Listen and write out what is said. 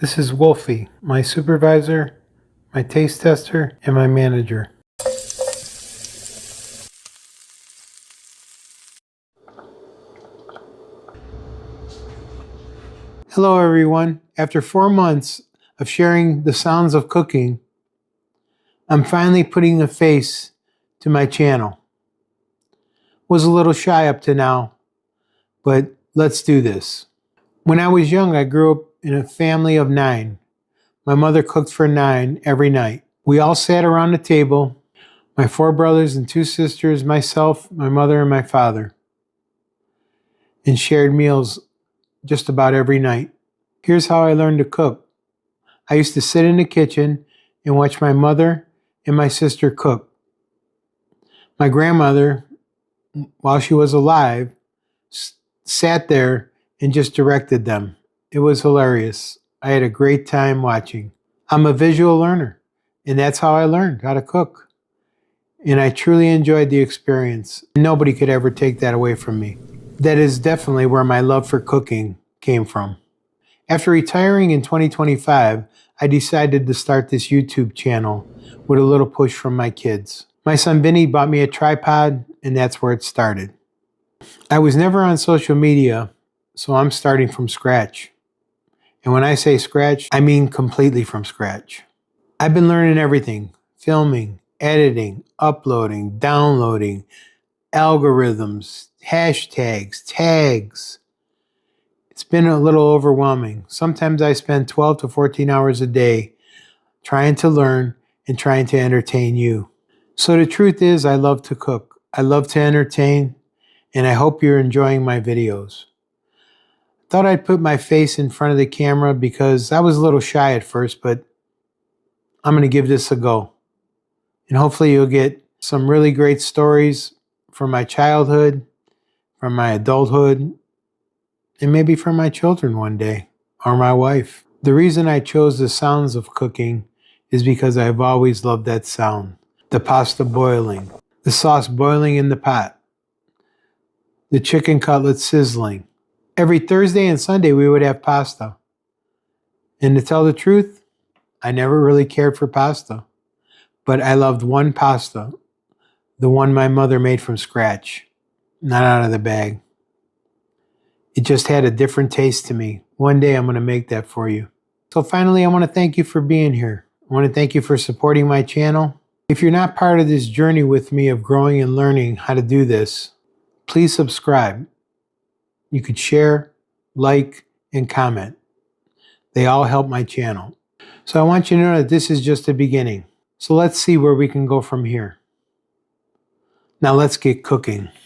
This is Wolfie, my supervisor, my taste tester, and my manager. Hello everyone. After 4 months of sharing the sounds of cooking, I'm finally putting a face to my channel. Was a little shy up to now, but let's do this. When I was young, I grew up in a family of 9. My mother cooked for 9 every night. We all sat around the table, my 4 brothers and 2 sisters, myself, my mother, and my father, and shared meals just about every night. Here's how I learned to cook. I used to sit in the kitchen and watch my mother and my sister cook. My grandmother, while she was alive, sat there and just directed them. It was hilarious. I had a great time watching. I'm a visual learner, and that's how I learned how to cook. And I truly enjoyed the experience. Nobody could ever take that away from me. That is definitely where my love for cooking came from. After retiring in 2025, I decided to start this YouTube channel with a little push from my kids. My son Vinny bought me a tripod, and that's where it started. I was never on social media, so I'm starting from scratch. And when I say scratch, I mean completely from scratch. I've been learning everything: filming, editing, uploading, downloading, algorithms, hashtags, tags. It's been a little overwhelming. Sometimes I spend 12 to 14 hours a day trying to learn and trying to entertain you. So the truth is, I love to cook. I love to entertain, and I hope you're enjoying my videos. Thought I'd put my face in front of the camera because I was a little shy at first, but I'm going to give this a go. And hopefully you'll get some really great stories from my childhood, from my adulthood, and maybe from my children one day, or my wife. The reason I chose the sounds of cooking is because I've always loved that sound. The pasta boiling, the sauce boiling in the pot, the chicken cutlets sizzling. Every Thursday and Sunday we would have pasta. And to tell the truth, I never really cared for pasta. But I loved one pasta, the one my mother made from scratch, not out of the bag. It just had a different taste to me. One day I'm going to make that for you. So finally, I want to thank you for being here. I want to thank you for supporting my channel. If you're not part of this journey with me of growing and learning how to do this, please subscribe. You could share, like, and comment. They all help my channel. So I want you to know that this is just the beginning. So let's see where we can go from here. Now let's get cooking.